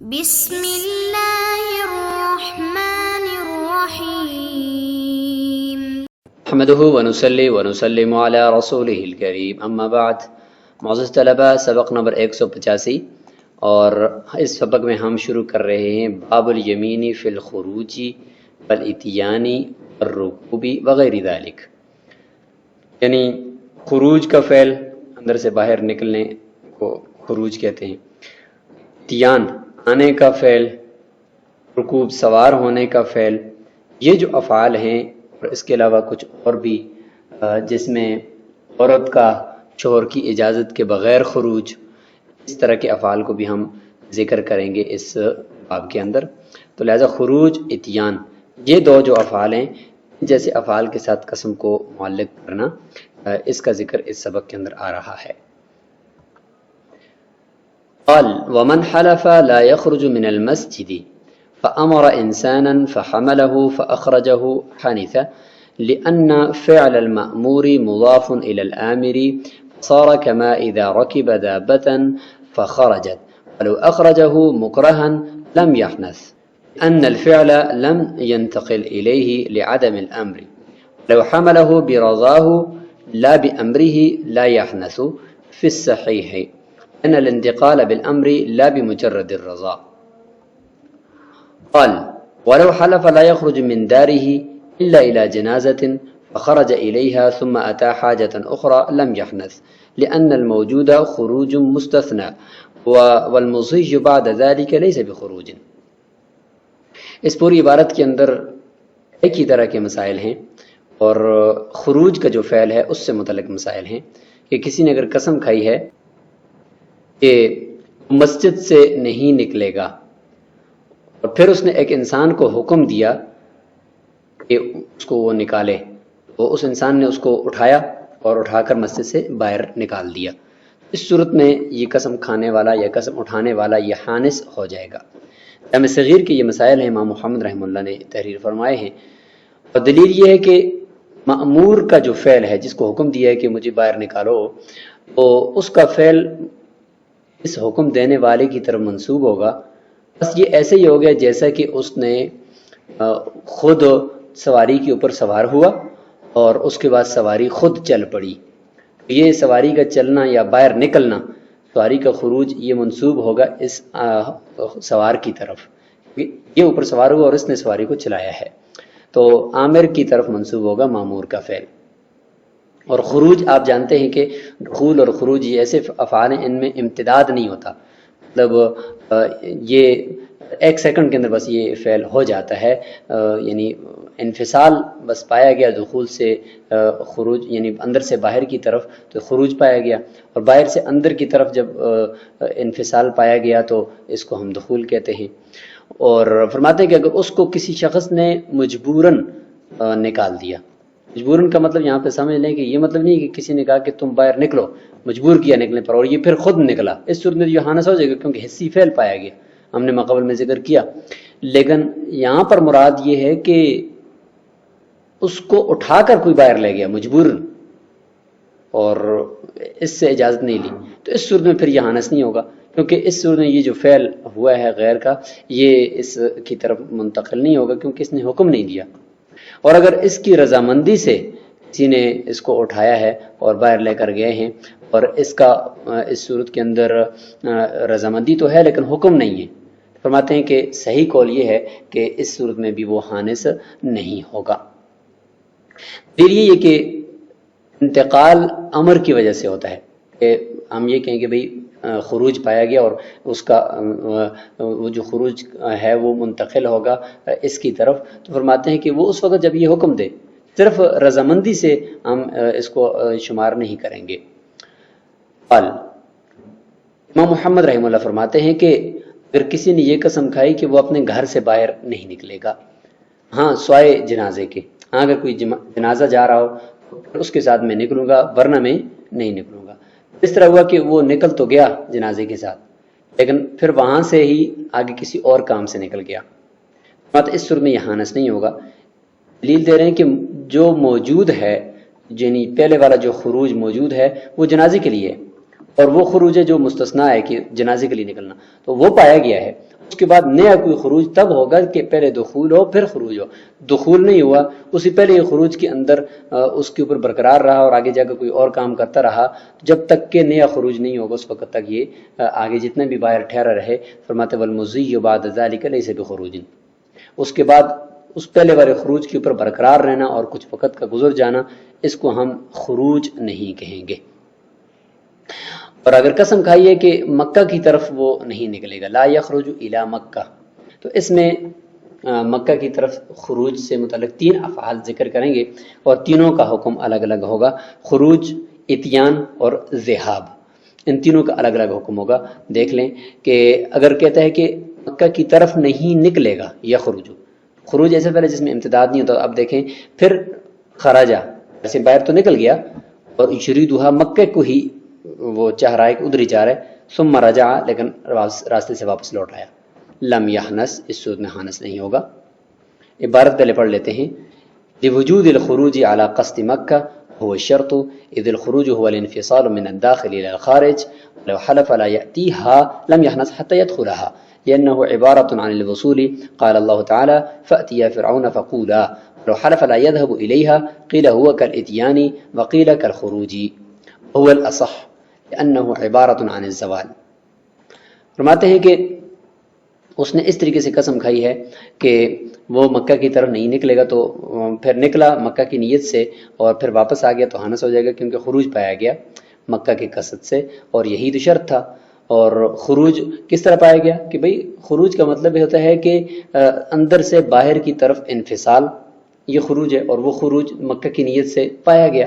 بسم اللہ الرحمن الرحیم نحمده ونصلي ونسلم على رسوله الكریم اما بعد۔ معزز طلبہ، سبق نمبر 185 اور اس سبق میں ہم شروع کر رہے ہیں باب الیمین فی الخروج والاتیان والرکوب وغیر ذالک، یعنی خروج کا فعل، اندر سے باہر نکلنے کو خروج کہتے ہیں، اتیان آنے کا فعل، رکوب سوار ہونے کا فعل، یہ جو افعال ہیں اور اس کے علاوہ کچھ اور بھی جس میں عورت کا شوہر کی اجازت کے بغیر خروج، اس طرح کے افعال کو بھی ہم ذکر کریں گے اس باب کے اندر۔ تو لہذا خروج، اتیان، یہ دو جو افعال ہیں، جیسے افعال کے ساتھ قسم کو معلق کرنا، اس کا ذکر اس سبق کے اندر آ رہا ہے۔ قال ومن حلف لا يخرج من المسجد فأمر إنسانا فحمله فأخرجه حنث لأن فعل المأمور مضاف إلى الآمر صار كما إذا ركب دابة فخرجت ولو أخرجه مكرها لم يحنث أن الفعل لم ينتقل إليه لعدم الأمر، لو حمله برضاه لا بأمره لا يحنث في الصحيح أن الانتقال بالأمر لا بمجرد الرضا۔ قال ولو حلف لا يخرج من داره إلا إلى جنازة فخرج إليها ثم أتى حاجة أخرى لم يحنث لأن الموجود خروج مستثنى والمضي بعد ذلك ليس بخروج۔ اس پوری عبارت کے اندر ایک ہی طرح کے مسائل ہیں، اور خروج کا جو فعل ہے اس سے متعلق مسائل ہیں کہ کسی نے اگر قسم کھائی ہے کہ مسجد سے نہیں نکلے گا، اور پھر اس نے ایک انسان کو حکم دیا کہ اس کو وہ نکالے، تو اس انسان نے اس کو اٹھایا اور اٹھا کر مسجد سے باہر نکال دیا، اس صورت میں یہ قسم کھانے والا یا قسم اٹھانے والا یہ حانث ہو جائے گا۔ جامع صغیر کے یہ مسائل ہیں، امام محمد رحمہ اللہ نے تحریر فرمائے ہیں، اور دلیل یہ ہے کہ مأمور کا جو فعل ہے، جس کو حکم دیا ہے کہ مجھے باہر نکالو، تو اس کا فعل اس حکم دینے والے کی طرف منسوب ہوگا، بس یہ ایسے ہی ہو گیا جیسا کہ اس نے خود سواری کے اوپر سوار ہوا اور اس کے بعد سواری خود چل پڑی۔ یہ سواری کا چلنا یا باہر نکلنا، سواری کا خروج، یہ منسوب ہوگا اس سوار کی طرف، یہ اوپر سوار ہوا اور اس نے سواری کو چلایا ہے، تو عامر کی طرف منسوب ہوگا مامور کا فعل۔ اور خروج آپ جانتے ہیں کہ دخول اور خروج یہ ایسے افعال ہیں، ان میں امتداد نہیں ہوتا، مطلب یہ ایک سیکنڈ کے اندر بس یہ فعل ہو جاتا ہے، یعنی انفصال بس پایا گیا دخول سے خروج، یعنی اندر سے باہر کی طرف تو خروج پایا گیا، اور باہر سے اندر کی طرف جب انفصال پایا گیا تو اس کو ہم دخول کہتے ہیں۔ اور فرماتے ہیں کہ اگر اس کو کسی شخص نے مجبوراً نکال دیا، مجبوراً کا مطلب یہاں پہ سمجھ لیں کہ یہ مطلب نہیں کہ کسی نے کہا کہ تم باہر نکلو، مجبور کیا نکلنے پر، اور یہ پھر خود نکلا، اس صورت میں یہ حانث ہو جائے گا کیونکہ حسی فعل پایا گیا، ہم نے ماقبل میں ذکر کیا۔ لیکن یہاں پر مراد یہ ہے کہ اس کو اٹھا کر کوئی باہر لے گیا مجبوراً اور اس سے اجازت نہیں لی، تو اس صورت میں پھر یہ حانث نہیں ہوگا، کیونکہ اس صورت میں یہ جو فعل ہوا ہے غیر کا، یہ اس کی طرف منتقل نہیں ہوگا کیونکہ اس نے حکم نہیں دیا۔ اور اگر اس کی رضامندی سے کسی نے اس کو اٹھایا ہے اور باہر لے کر گئے ہیں، اور اس کا اس صورت کے اندر رضامندی تو ہے لیکن حکم نہیں ہے، فرماتے ہیں کہ صحیح قول یہ ہے کہ اس صورت میں بھی وہ حانث نہیں ہوگا۔ پھر یہ کہ انتقال امر کی وجہ سے ہوتا ہے، کہ ہم یہ کہیں کہ بھئی خروج پایا گیا اور اس کا وہ جو خروج ہے وہ منتقل ہوگا اس کی طرف، تو فرماتے ہیں کہ وہ اس وقت جب یہ حکم دے، صرف رضامندی سے ہم اس کو شمار نہیں کریں گے۔ قال امام محمد رحمہ اللہ فرماتے ہیں کہ اگر کسی نے یہ قسم کھائی کہ وہ اپنے گھر سے باہر نہیں نکلے گا، ہاں سوائے جنازے کے، ہاں اگر کوئی جنازہ جا رہا ہو تو اس کے ساتھ میں نکلوں گا ورنہ میں نہیں نکلوں گا، اس طرح ہوا کہ وہ نکل تو گیا جنازے کے ساتھ لیکن پھر وہاں سے ہی آگے کسی اور کام سے نکل گیا، اس صورت میں یہ حانث نہیں ہوگا۔ دلیل دے رہے ہیں کہ جو موجود ہے، یعنی پہلے والا جو خروج موجود ہے وہ جنازے کے لیے ہے، اور وہ خروج ہے جو مستثنا ہے کہ جنازے کے لیے نکلنا، تو وہ پایا گیا ہے، اس کے بعد نیا کوئی خروج تب ہوگا کہ پہلے دخول ہو پھر خروج ہو. دخول نہیں ہوا اسی پہلے یہ خروج کے اندر اس کے اوپر برقرار رہا اور آگے جا کر کوئی اور کام کرتا رہا جب تک کہ نیا خروج نہیں ہوگا اس وقت تک یہ آگے جتنے بھی باہر ٹھہرا رہے. فرماتے والمضی بعد ذلک لیس بخروج، اس کے بعد اس پہلے والے خروج کے اوپر برقرار رہنا اور کچھ وقت کا گزر جانا اس کو ہم خروج نہیں کہیں گے. اور اگر قسم کھائیے کہ مکہ کی طرف وہ نہیں نکلے گا، لا یخرج الی مکہ، تو اس میں مکہ کی طرف خروج سے متعلق 3 افعال ذکر کریں گے اور تینوں کا حکم الگ الگ ہوگا. خروج، اتیان اور ذہاب، ان تینوں کا الگ الگ حکم ہوگا. دیکھ لیں کہ اگر کہتا ہے کہ مکہ کی طرف نہیں نکلے گا یخرج، خروج ایسے پہلے جس میں امتداد نہیں ہوتا. اب دیکھیں پھر خراجہ، ایسے باہر تو نکل گیا اور یریدھا مکہ کو ہی وہ چاہ رہا ہے کہ ادھر ہی جا رہا ہے. ثم رجع، لیکن راستے سے واپس لوٹ آیا. لم یحنس، اس صورت میں حانس نہیں ہوگا. عبارت پہلے پڑھ لیتے ہیں. لوجود الخروج على قصد مکہ هو الشرط اذ الخروج هو الانفصال من الداخل الى الخارج لو حلف لا يأتيها لم يحنس حتى يدخلها لأنه عبارة عن الوصول. قال الله تعالى فأتيا فرعون فقولا، لو حلف لا يذهب إليها قيل هو كالإتيان وقيل كالخروج هو الأصح لأنه عبارة عن الزوال. فرماتے ہیں کہ اس نے اس طریقے سے قسم کھائی ہے کہ وہ مکہ کی طرف نہیں نکلے گا، تو پھر نکلا مکہ کی نیت سے اور پھر واپس آ گیا تو حانس ہو جائے گا، کیونکہ خروج پایا گیا مکہ کے قصد سے اور یہی تو شرط تھا. اور خروج کس طرح پایا گیا کہ بھئی خروج کا مطلب یہ ہوتا ہے کہ اندر سے باہر کی طرف انفصال، یہ خروج ہے، اور وہ خروج مکہ کی نیت سے پایا گیا.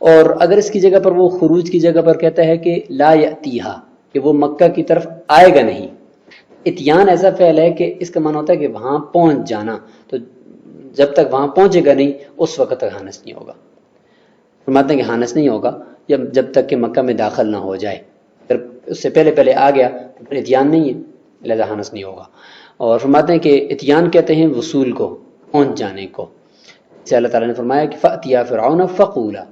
اور اگر اس کی جگہ پر وہ خروج کی جگہ پر کہتا ہے کہ لا یأتیہا، کہ وہ مکہ کی طرف آئے گا نہیں. اتیان ایسا فعل ہے کہ اس کا معنی ہوتا ہے کہ وہاں پہنچ جانا، تو جب تک وہاں پہنچے گا نہیں اس وقت تک حانس نہیں ہوگا. فرماتے ہیں کہ حانس نہیں ہوگا جب تک کہ مکہ میں داخل نہ ہو جائے. پھر اس سے پہلے آ گیا پھر اتیان نہیں ہے، لہذا حانس نہیں ہوگا. اور فرماتے ہیں کہ اتیان کہتے ہیں وصول کو، پہنچ جانے کو. جیسے اللہ تعالیٰ نے فرمایا کہ فَأْتِيَا فِرْعَوْنَ فَقُولَا،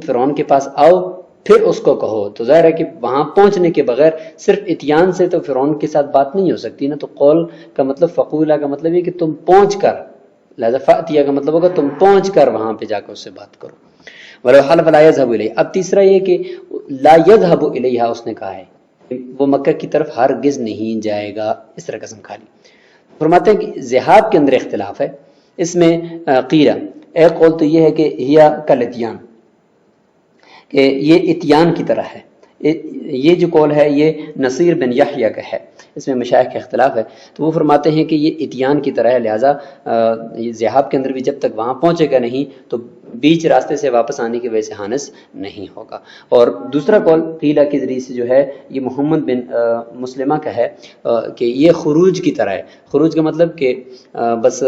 فرعون کے پاس آؤ پھر اس کو کہو. تو ظاہر ہے کہ وہاں پہنچنے کے بغیر صرف اتیان سے تو فرعون کے ساتھ بات نہیں ہو سکتی نا. تو قول کا مطلب، فقولا کا مطلب ہے کہ تم پہنچ کر، لہذا فاتیا کا مطلب ہوگا تم پہنچ کر وہاں پہ جا کر اس سے بات کرو. وَلَوْ حَلَفَ لَا يَذْهَبُ إِلَيْهَا، اب تیسرا یہ کہ لا يذهب الیہا اس نے کہا ہے وہ مکہ کی طرف ہرگز نہیں جائے گا، اس طرح قسم کھا لی. فرماتے ہیں کہ ذہاب کے اندر اختلاف ہے. اس میں قیل، ایک قول تو یہ ہے کہ ہیا کالاتیان، کہ یہ اتیان کی طرح ہے. یہ جو قول ہے یہ نصیر بن یحییٰ کا ہے، اس میں مشائخ کا اختلاف ہے. تو وہ فرماتے ہیں کہ یہ اتیان کی طرح ہے، لہٰذا ذہاب کے اندر بھی جب تک وہاں پہنچے گا نہیں تو بیچ راستے سے واپس آنے کی وجہ سے حانس نہیں ہوگا. اور دوسرا قول قیلہ کے ذریعے سے جو ہے یہ محمد بن مسلمہ کا ہے کہ یہ خروج کی طرح ہے. خروج کا مطلب کہ بس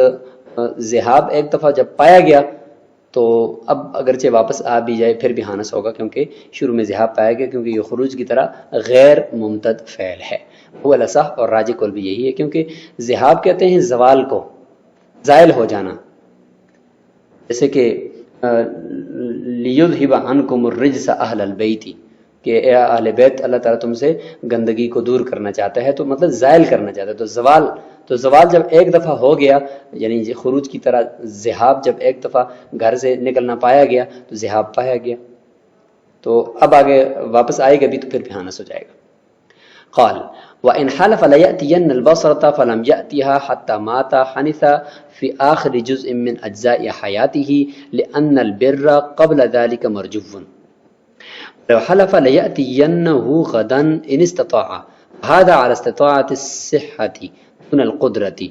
ذہاب ایک دفعہ جب پایا گیا تو اب اگرچہ واپس آ بھی جائے پھر بھی حانس ہوگا، کیونکہ شروع میں ذہاب پایا گیا، کیونکہ یہ خروج کی طرح غیر ممتد فعل ہے. وہ الاصح اور راجح قول بھی یہی ہے، کیونکہ ذہاب کہتے ہیں زوال کو، زائل ہو جانا. جیسے کہ لیذھب عنکم الرجس اہل البیت، کہ اے اہل بیت اللہ تعالیٰ تم سے گندگی کو دور کرنا چاہتا ہے، تو مطلب زائل کرنا چاہتا ہے. تو زوال جب ایک دفعہ ہو گیا، یعنی خروج کی طرح ذہاب جب ایک دفعہ گھر سے نکلنا پایا گیا تو ذہاب پایا گیا، تو اب آگے واپس آئے گا بھی تو پھر بھی حانس ہو جائے گا. قال وَإِنْ حَلَفَ لَيَأْتِيَنَّ الْبَصْرَةَ فَلَمْ يَأْتِهَا حَتَّى مَاتَ حَنِثَ فِي آخِرِ جُزْءٍ مِّنْ أَجْزَاءِ حَيَاتِهِ لِأَنَّ الْبِرَّ قَبْلَ ذَلِكَ مَرْجُوٌّ. لو حلف ليأتينه غدا إن استطاع، هذا على استطاعة الصحة دون القدرة.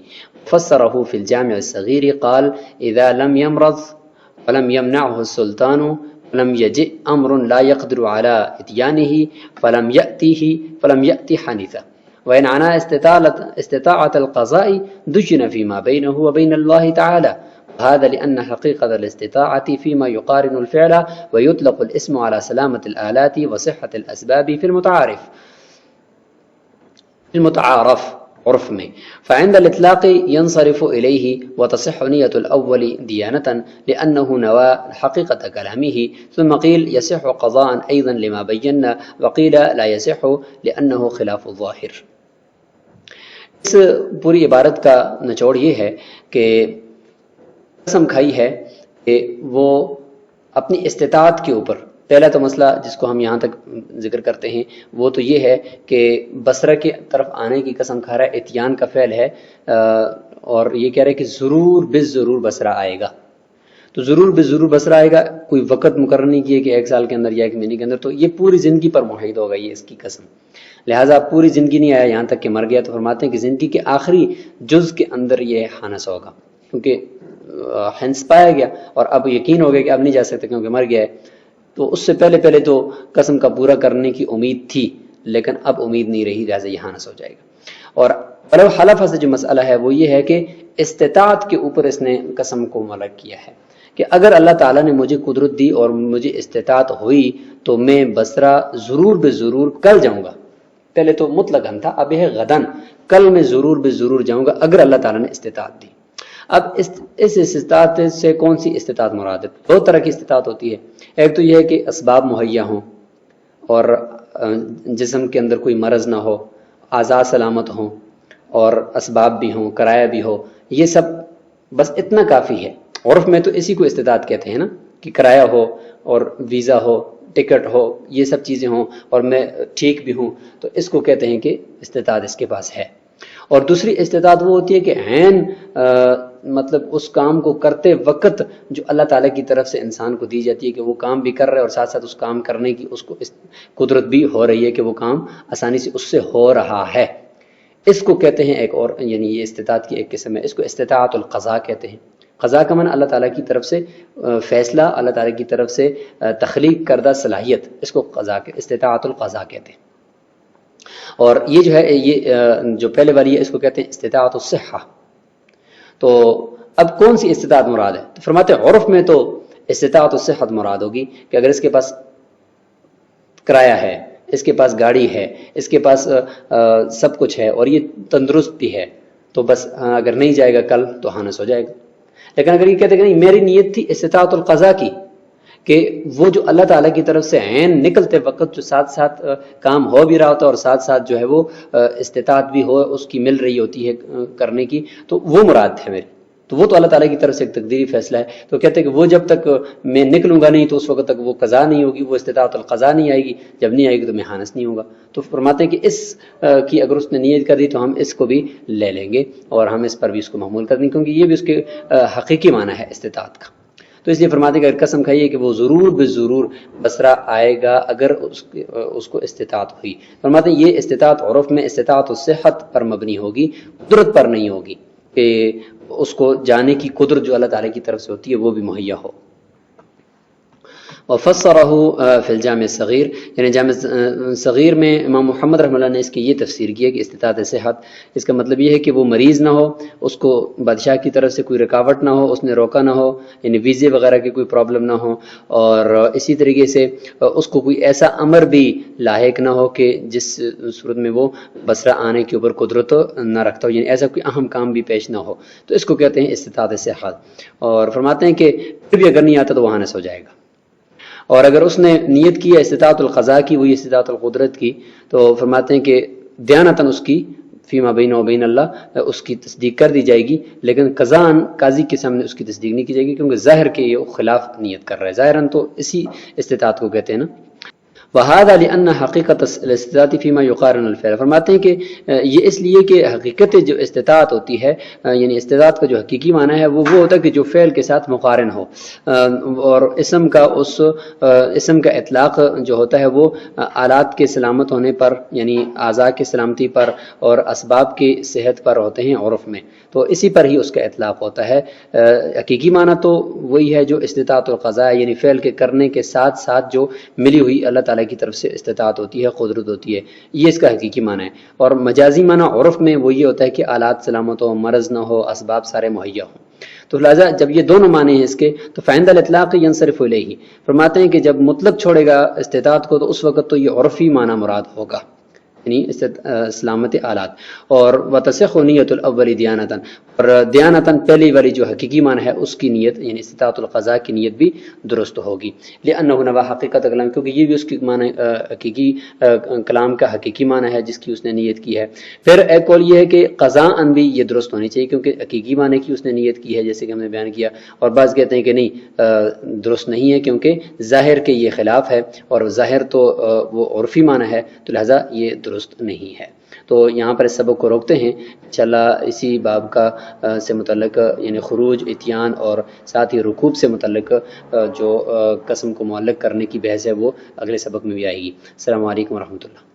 فسره في الجامع الصغير قال إذا لم يمرض ولم يمنعه السلطان ولم يجئ أمر لا يقدر على إتيانه فلم يأتي حنيثا. وإن عنا استطاعة القضاء دجن فيما بينه وبين الله تعالى، هذا لأن حقيقة الاستطاعة فيما يقارن الفعل ويطلق الاسم على سلامة الآلات وصحة الأسباب في المتعارف عرف میں. فعند الإطلاق ينصرف إليه وتصح نية الأول ديانة لأنه نوى حقيقة كلامه. ثم قيل يصح قضاء أيضا لما بينا، وقيل لا يصح لأنه خلاف الظاهر. اس پوری عبارت کا نچوڑ یہ ہے کہ قسم کھائی ہے کہ وہ اپنی استطاعت کے اوپر، پہلا تو مسئلہ جس کو ہم یہاں تک ذکر کرتے ہیں وہ تو یہ ہے کہ بصرہ کی طرف آنے کی قسم کھا رہا ہے، اتیان کا فعل ہے، اور یہ کہہ رہے کہ ضرور بالضرور بصرہ آئے گا. تو ضرور بالضرور بصرہ آئے گا، کوئی وقت مقرر نہیں کیے کہ 1 سال کے اندر یا 1 مہینے کے اندر، تو یہ پوری زندگی پر محیط ہوگا یہ اس کی قسم. لہٰذا پوری زندگی نہیں آیا یہاں تک کہ مر گیا، تو فرماتے ہیں کہ زندگی کے آخری جز کے اندر یہ حانس ہوگا، کیونکہ ہنس پایا گیا اور اب یقین ہو گیا کہ اب نہیں جا سکتے کیونکہ مر گیا ہے. تو اس سے پہلے تو قسم کا پورا کرنے کی امید تھی، لیکن اب امید نہیں رہی، لہٰذا یہ حانس ہو جائے گا. اور ولو حلف سے جو مسئلہ ہے وہ یہ ہے کہ استطاعت کے اوپر اس نے قسم کو ملک کیا ہے کہ اگر اللہ تعالیٰ نے مجھے قدرت دی اور مجھے استطاعت ہوئی تو میں بصرہ ضرور بالضرور کل جاؤں گا. پہلے تو مطلقاً تھا، اب یہ ہے غدن، کل میں ضرور بالضرور جاؤں گا اگر اللہ تعالیٰ نے استطاعت دی. اب اس استطاعت سے کون سی استطاعت مراد ہے؟ 2 طرح کی استطاعت ہوتی ہے. ایک تو یہ ہے کہ اسباب مہیا ہوں اور جسم کے اندر کوئی مرض نہ ہو، اعضاء سلامت ہوں اور اسباب بھی ہوں، کرایہ بھی ہو، یہ سب بس اتنا کافی ہے. عرف میں تو اسی کو استطاعت کہتے ہیں نا، کہ کرایہ ہو اور ویزا ہو، ٹکٹ ہو، یہ سب چیزیں ہوں اور میں ٹھیک بھی ہوں، تو اس کو کہتے ہیں کہ استطاعت اس کے پاس ہے. اور دوسری استطاعت وہ ہوتی ہے کہ عین مطلب اس کام کو کرتے وقت جو اللہ تعالیٰ کی طرف سے انسان کو دی جاتی ہے کہ وہ کام بھی کر رہا ہے اور ساتھ ساتھ اس کام کرنے کی اس کو قدرت بھی ہو رہی ہے کہ وہ کام آسانی سے اس سے ہو رہا ہے. اس کو کہتے ہیں ایک اور، یعنی یہ استطاعت کی ایک قسم ہے، اس کو استطاعت القضاء کہتے ہیں. قضاء کا معنی اللہ تعالیٰ کی طرف سے فیصلہ، اللہ تعالیٰ کی طرف سے تخلیق کردہ صلاحیت، اس کو قضاء استطاعت القضاء کہتے ہیں. اور یہ جو ہے یہ جو پہلے والی ہے اس کو کہتے ہیں استطاعت الصحہ. تو اب کون سی استطاعت مراد ہے؟ تو فرماتے ہیں عرف میں تو استطاعت الصحت مراد ہوگی کہ اگر اس کے پاس کرایہ ہے، اس کے پاس گاڑی ہے، اس کے پاس سب کچھ ہے اور یہ تندرست بھی ہے، تو بس اگر نہیں جائے گا کل تو حانس ہو جائے گا. لیکن اگر یہ کہتے کہ نہیں، میری نیت تھی استطاعت القضاء کی، کہ وہ جو اللہ تعالیٰ کی طرف سے عین نکلتے وقت جو ساتھ ساتھ کام ہو بھی رہا ہوتا ہے اور ساتھ ساتھ جو ہے وہ استطاعت بھی ہو اس کی مل رہی ہوتی ہے کرنے کی، تو وہ مراد ہے میری. تو وہ تو اللہ تعالیٰ کی طرف سے ایک تقدیری فیصلہ ہے. تو کہتے ہیں کہ وہ جب تک میں نکلوں گا نہیں تو اس وقت تک وہ قضا نہیں ہوگی، وہ استطاعت القضاء نہیں آئے گی. جب نہیں آئے گی تو میں حانس نہیں ہوگا. تو فرماتے ہیں کہ اس کی اگر اس نے نیت کر دی تو ہم اس کو بھی لے لیں گے اور ہم اس پر بھی اس کو محمول کر دیں گے، کیونکہ یہ بھی اس کے حقیقی معنی ہے استطاعت کا. تو اس لیے فرماتے ہیں کہ اگر قسم کھائیے کہ وہ ضرور بالضرور بصرہ آئے گا اگر اس کو استطاعت ہوئی. فرماتے ہیں یہ استطاعت عرف میں استطاعت الصحت پر مبنی ہوگی، قدرت پر نہیں ہوگی کہ اس کو جانے کی قدرت جو اللہ تعالیٰ کی طرف سے ہوتی ہے وہ بھی مہیا ہو. وفسرہ فی الجامع الصغیر، یعنی جامع صغیر میں امام محمد رحمہ اللہ نے اس کی یہ تفسیر کی ہے کہ استطاعت صحت، اس کا مطلب یہ ہے کہ وہ مریض نہ ہو، اس کو بادشاہ کی طرف سے کوئی رکاوٹ نہ ہو، اس نے روکا نہ ہو، یعنی ویزے وغیرہ کی کوئی پرابلم نہ ہو، اور اسی طریقے سے اس کو کوئی ایسا امر بھی لاحق نہ ہو کہ جس صورت میں وہ بصرہ آنے کے اوپر قدرت نہ رکھتا ہو، یعنی ایسا کوئی اہم کام بھی پیش نہ ہو. تو اس کو کہتے ہیں استطاعت صحت. اور فرماتے ہیں کہ پھر بھی اگر نہیں آتا تو وہ حانس ہو جائے گا. اور اگر اس نے نیت کی ہے استطاعت القضاء کی، وہی استطاعت القدرت کی، تو فرماتے ہیں کہ دیانتاً اس کی فیما بینہ و بین اللہ اس کی تصدیق کر دی جائے گی، لیکن قضاءً قاضی کے سامنے اس کی تصدیق نہیں کی جائے گی، کیونکہ ظاہر کے یہ خلاف نیت کر رہا ہے. ظاہراً تو اسی استطاعت کو کہتے ہیں نا. وَهَذَا لِأَنَّ حَقِيقَةَ الاستطاعت فِيمَا يُقَارِنُ الْفِعْلَ، فرماتے ہیں کہ یہ اس لیے کہ حقیقت جو استطاعت ہوتی ہے، یعنی استطاعت کا جو حقیقی معنی ہے وہ ہوتا ہے کہ جو فعل کے ساتھ مقارن ہو، اور اسم کا اطلاق جو ہوتا ہے وہ آلات کے سلامت ہونے پر، یعنی اعضاء کی سلامتی پر اور اسباب کی صحت پر ہوتے ہیں عرف میں، تو اسی پر ہی اس کا اطلاق ہوتا ہے. حقیقی معنی تو وہی ہے جو استطاعت القضاء، یعنی فعل کے کرنے کے ساتھ ساتھ جو ملی ہوئی اللہ تعالیٰ کی طرف سے استطاعت ہوتی ہے، قدرت ہوتی ہے، یہ اس کا حقیقی معنی ہے. اور مجازی معنی عرف میں وہ یہ ہوتا ہے کہ آلات سلامت ہو، مرض نہ ہو، اسباب سارے مہیا ہوں. تو لہٰذا جب یہ دونوں معنی ہیں اس کے، تو فعند الاطلاق ینصرف الیہ، فرماتے ہیں کہ جب مطلق چھوڑے گا استطاعت کو تو اس وقت تو یہ عرفی معنی مراد ہوگا، یعنی سلامت آلات، اور وتصح نیت الاول دیانتاً، اور دیانتاً پہلی والی جو حقیقی معنی ہے اس کی نیت یعنی استطاعت القضاء کی نیت بھی درست ہوگی، لأنہ نوا حقیقت کلام، کیونکہ یہ بھی اس کی معنی حقیقی کلام کا حقیقی معنی ہے جس کی اس نے نیت کی ہے۔ پھر ایک قول یہ ہے کہ قضاءً بھی یہ درست ہونی چاہیے کیونکہ حقیقی معنی کی اس نے نیت کی ہے جیسے کہ ہم نے بیان کیا، اور بعض کہتے ہیں کہ نہیں درست نہیں ہے کیونکہ ظاہر کے یہ خلاف ہے، اور ظاہر تو وہ عرفی معنی ہے، تو لہٰذا یہ درست نہیں ہے۔ تو یہاں پر اس سبق کو روکتے ہیں، انشاءاللہ اسی باب کا سے متعلق یعنی خروج، اتیان اور ساتھ ہی رکوب سے متعلق جو قسم کو معلق کرنے کی بحث ہے وہ اگلے سبق میں بھی آئے گی۔ السلام علیکم ورحمۃ اللہ۔